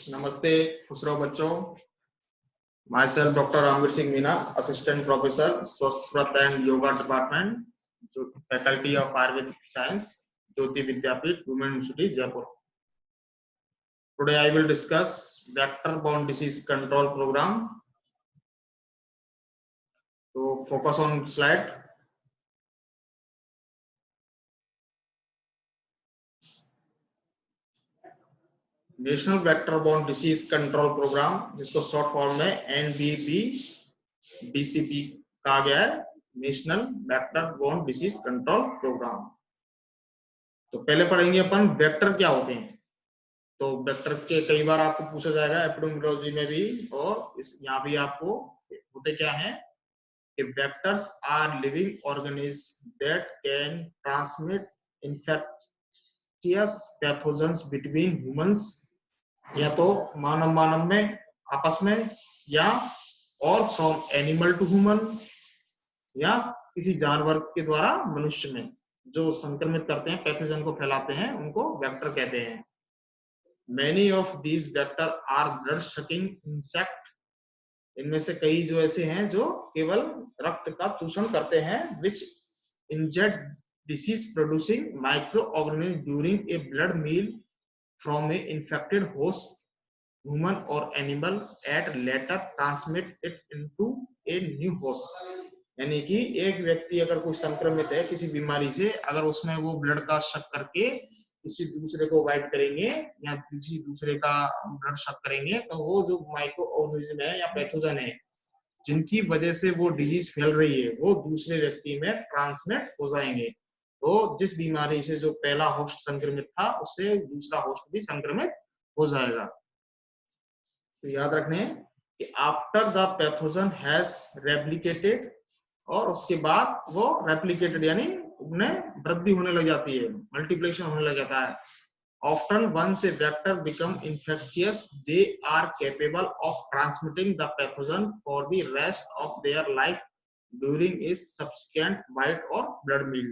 नमस्ते खुसरो बच्चों। Myself doctor Ramveer Singh Meena, assistant professor Sanskrit and yoga department, faculty of Ayurvedic science, Jyoti Vidyapeeth, women university Jaipur. Today I will discuss vector borne disease control programme. तो focus on slide. National vector borne disease control programme, जिसको short form में NVBDCP कहा गया है, national vector borne disease control programme. तो पहले पढ़ेंगे अपन vector क्या होते हैं। तो वेक्टर के कई बार आपको पूछा जाएगा एपिडेमियोलॉजी में भी, और यहाँ भी आपको होते क्या है कि vectors are living organism that can transmit infectious pathogens between humans, या तो मानव मानव में आपस में, या और फ्रॉम एनिमल टू ह्यूमन, या किसी जानवर के द्वारा मनुष्य में। जो संक्रमित करते हैं, पैथोजन को फैलाते हैं, उनको वेक्टर कहते हैं। Many of these vector are blood sucking insect. इनमें से कई जो ऐसे हैं जो केवल रक्त का चूषण करते हैं, which inject disease producing microorganism during a blood meal from a infected host, human or animal, at later transmit it into a new host. यानी कि एक व्यक्ति अगर कोई संक्रमित है किसी बीमारी से, अगर उसमें वो ब्लड का शक करके किसी दूसरे को वाइट करेंगे या किसी दूसरे का ब्लड शक करेंगे, तो वो जो माइक्रो ऑर्गेनिज्म है या पैथोजन है जिनकी वजह से वो डिजीज फैल रही है, वो दूसरे व्यक्ति में ट्रांसमिट हो जाएंगे। तो जिस बीमारी से जो पहला होस्ट संक्रमित था, उससे दूसरा होस्ट भी संक्रमित हो जाएगा। तो याद रखने कि after the pathogen has replicated, और उसके बाद वो रेप्लिकेटेड यानी उनमें वृद्धि होने लग जाती है, मल्टीप्लिकेशन होने लग जाता है। Often once a vector become infectious, they are capable of transmitting the pathogen for the rest of their life during a subsequent bite or blood meal.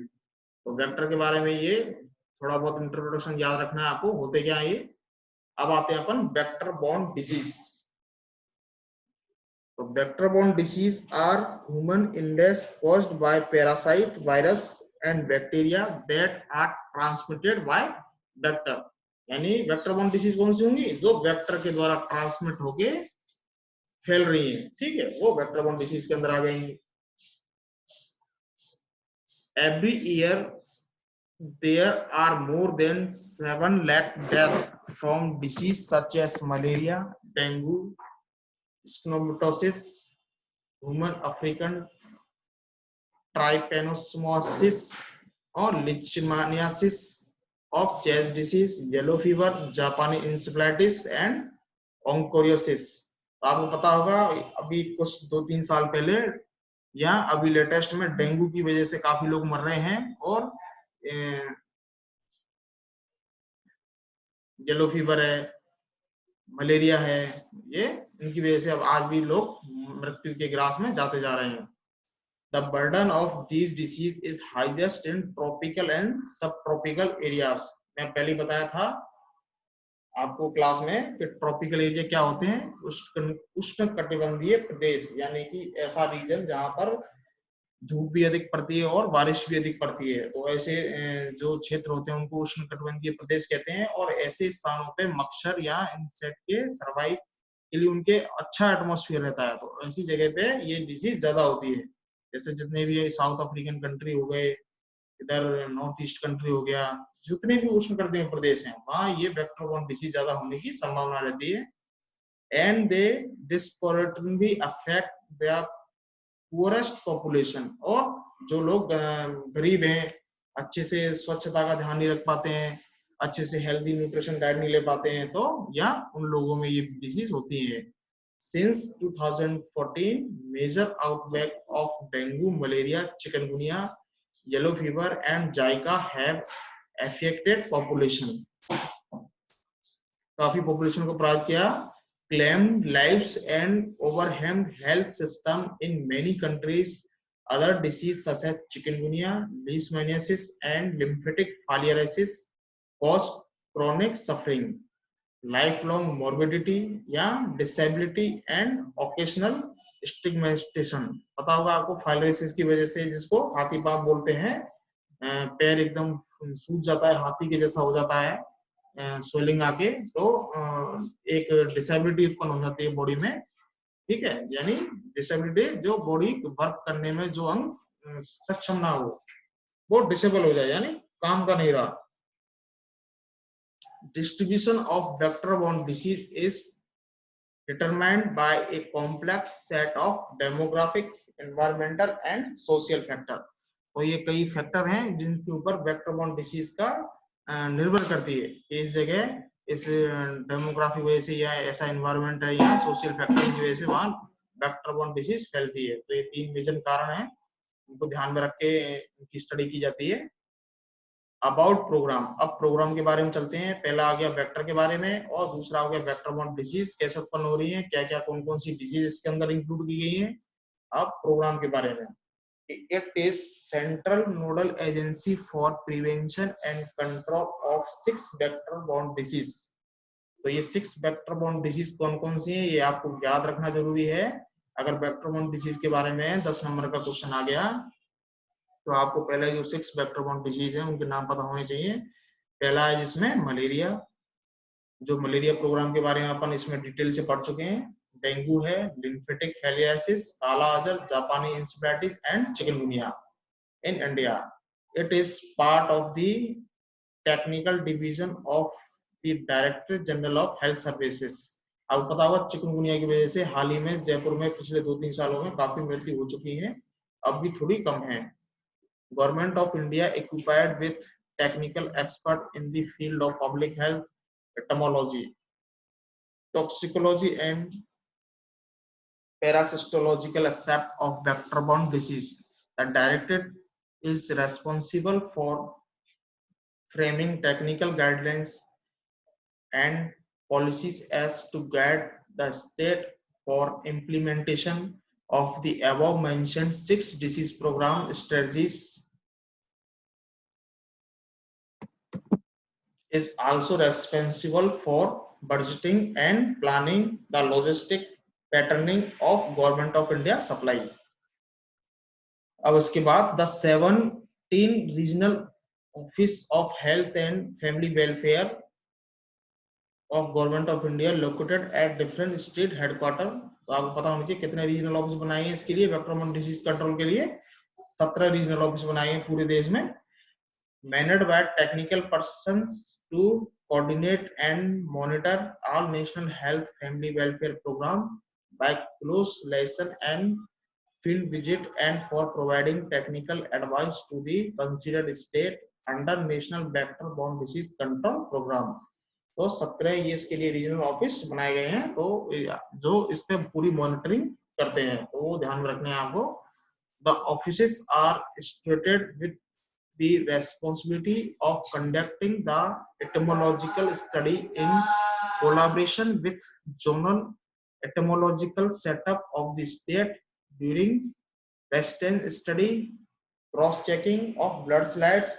तो वेक्टर के बारे में ये थोड़ा बहुत इंट्रोडक्शन याद रखना है आपको, होते क्या है ये। अब आते हैं अपन वेक्टर बोर्न डिसीज। तो vector borne disease are human illness caused by parasite, virus and bacteria that are transmitted by vector. यानी वेक्टर बोर्न डिसीज कौन सी होंगी? जो वेक्टर के द्वारा ट्रांसमिट होके फैल रही है, ठीक है, वो वेक्टर बोर्न डिसीज के अंदर आ जाएंगी। Every year there are more than 7 lakh death from disease such as malaria, dengue, स्नोमोटोसिस, ह्यूमन अफ्रीकन ट्राइपेनोसोमोसिस और leishmaniasis, of chest disease, yellow fever, जापानी इंसेफेलाइटिस एंड ऑन्कोरियोसिस। आपको पता होगा अभी कुछ 2-3 साल पहले या अभी लेटेस्ट में डेंगू की वजह से काफी लोग मर रहे हैं, और येलो फीवर है, मलेरिया है, ये इनकी वजह से अब आज भी लोग मृत्यु के ग्रास में जाते जा रहे हैं। The burden of these disease is highest in tropical and subtropical areas. मैं पहले बताया था आपको क्लास में कि ट्रॉपिकल एरिया क्या होते हैं, उष्ण कटिबंधीय प्रदेश, यानी कि ऐसा रीजन जहां पर धूप भी अधिक पड़ती है और बारिश भी अधिक पड़ती है। तो ऐसे जो क्षेत्र होते हैं उनको उष्ण कटिबंधीय प्रदेश कहते हैं, और ऐसे स्थानों पे मच्छर या इंसेक्ट के सर्वाइव के लिए उनके अच्छा एटमॉस्फेयर रहता है। तो ऐसी जगह पे ये डिजीज ज्यादा होती है। जैसे जितने भी साउथ अफ्रीकन कंट्री हो गए, इधर नॉर्थ ईस्ट कंट्री हो गया, जितने भी उष्ण कटिबंधीय प्रदेश हैं, वहां ये वेक्टर बोर्न डिसीज ज्यादा होने की संभावना रहती है। And they disparately affect the poorest population, और जो लोग गरीब हैं, अच्छे से स्वच्छता का ध्यान नहीं रख पाते हैं, अच्छे से हेल्दी न्यूट्रिशन डाइट नहीं ले पाते हैं, तो या उन लोगों में ये डिसीज होती है। Since 2014, major outbreak of dengue, malaria, chikungunya, yellow fever, and Zika have affected population. काफी पॉपुलेशन को प्रभावित किया। Claimed lives and overwhelmed health system in many countries. Other diseases such as chikungunya, leishmaniasis, and lymphatic filariasis cause chronic suffering. Life long morbidity या disability and occasional स्टिग्मेटेशन। पता होगा आपको फाइलोसिस की वजह से, जिसको हाथी पांव बोलते हैं, पैर एकदम सूज जाता है, हाथी के जैसा हो जाता है, स्वेलिंग आके, तो एक डिसेबिलिटी उत्पन्न हो जाती है बॉडी में। ठीक है, यानी डिसेबिलिटी जो बॉडी वर्क करने में जो अंग सक्षम ना हो वो डिसेबल हो जाए, यानी काम का नहीं रहा। Distribution of vector borne disease is determined by a complex set of demographic, environmental and social factor. तो ये कई फैक्टर हैं जिनके ऊपर वेक्टर बोर्न डिसीज का निर्भर करती है। इस जगह इस डेमोग्राफी वजह से या ऐसा एनवायरमेंट है या सोशल फैक्टर की वजह से वहां वेक्टर बोर्न डिसीज फैलती है। तो ये 3 मेजर कारण हैं, उनको ध्यान में रख के इनकी स्टडी की जाती है। अबाउट प्रोग्राम, अब प्रोग्राम के बारे में चलते हैं। पहला आ गया वेक्टर के बारे में, और दूसरा हो गया वेक्टर बोर्न डिसीज कैसे उत्पन्न हो रही है, क्या क्या कौन कौन सी डिजीज इसके अंदर इंक्लूड की गई है। अब प्रोग्राम के बारे में, it is central nodal agency for prevention and control of 6 vector borne disease. तो ये 6 वेक्टर बोर्न डिसीज कौन कौन सी है, ये आपको याद रखना जरूरी है। अगर वेक्टर बोर्न डिसीज के बारे में 10 नंबर का क्वेश्चन आ गया तो आपको पहले जो 6 वेक्टर बोर्न डिजीज है उनके नाम पता होने चाहिए। पहला है जिसमें मलेरिया, जो मलेरिया प्रोग्राम के बारे में अपन इसमें डिटेल से पढ़ चुके हैं। डेंगू है, लिम्फेटिक फिलियासिस, काला अजहर, जापानी encephalitis and chikungunya in India. It is part of the technical division of the director general of health services. आपको पता होगा चिकनगुनिया की वजह से हाल ही में जयपुर में पिछले 2-3 सालों में काफी मृत्यु हो चुकी है, अब भी थोड़ी कम है। Government of India equipped with technical expert in the field of public health, entomology, toxicology and parasitological aspect of vector-borne disease. The directorate is responsible for framing technical guidelines and policies as to guide the state for implementation of the above mentioned 6 disease program strategies. Is also responsible for budgeting and planning the logistic patterning of Government of India supply. अब उसके बाद the 17 regional office of health and family welfare of Government of India located at different state headquarter. तो आपको पता होना चाहिए कितने regional office बनाए हैं इसके लिए, वेक्टर बोर्न डिसीज कंट्रोल के लिए 17 रीजनल ऑफिस बनाए हैं पूरे देश में, managed by technical persons to coordinate and monitor all national health family welfare program by close liaison and field visit and for providing technical advice to the considered state under national vector borne disease control program. तो 17 ये इसके लिए regional office बनाए गए हैं, तो जो इस पे पूरी मॉनिटरिंग करते हैं, तो वो ध्यान में रखना है आपको। The offices are stated with the responsibility of conducting the etymological study in collaboration with zonal etymological setup of the state during resident study, cross-checking of blood slides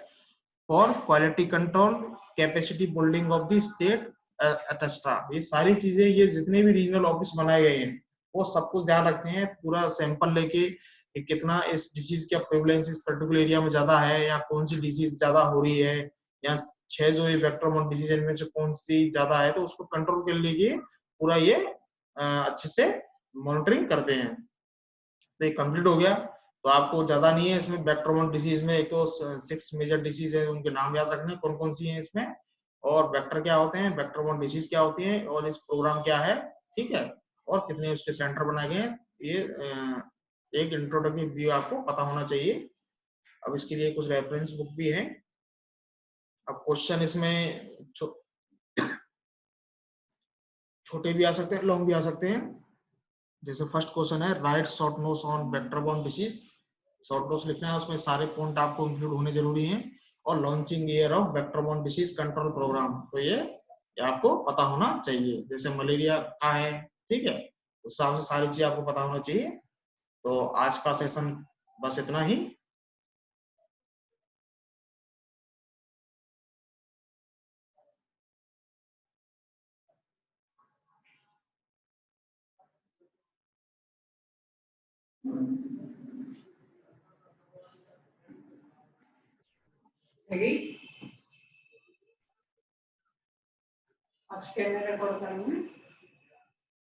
for quality control, capacity building of the state, etc. ये सारी चीजें, ये जितने भी regional office बनाए गए हैं वो सब कुछ ध्यान रखते हैं, पूरा सैंपल लेके कि कितना इस डिसीज का प्रेवलेंस इस पर्टिकुलर एरिया में ज्यादा है या कौन सी डिसीज ज्यादा हो रही है, या 6 जो ये वेक्टर बोर्न डिसीज में से कौन सी ज्यादा है, तो उसको कंट्रोल करने के लिए पूरा ये अच्छे से मॉनिटरिंग करते हैं। तो ये कंप्लीट हो गया। तो आपको ज्यादा नहीं है इसमें वेक्टर बोर्न डिसीज में, एक तो 6 मेजर डिसीज है, उनके नाम याद रखने कौन कौन सी है इसमें, और वेक्टर क्या होते हैं, वेक्टर बोर्न डिसीज क्या होती है, और इस प्रोग्राम क्या है, ठीक है, और कितने उसके सेंटर बनाए गए हैं, ये एक इंट्रोडक्टिव व्यू आपको पता होना चाहिए। अब इसके लिए कुछ रेफरेंस बुक भी है। अब क्वेश्चन इसमें छोटे भी आ सकते हैं, लॉन्ग भी आ सकते हैं। जैसे फर्स्ट क्वेश्चन है right short notes on vector borne disease, short notes लिखना है, उसमें सारे पॉइंट आपको इंक्लूड होने जरूरी हैं, और launching year of vector borne disease control programme, तो ये आपको पता होना चाहिए। जैसे मलेरिया का है, ठीक है, उस हिसाब से सारी चीज आपको पता होना चाहिए। तो आज का सेशन बस इतना ही। है गई। आज कैमरा रिकॉर्ड करेंगे।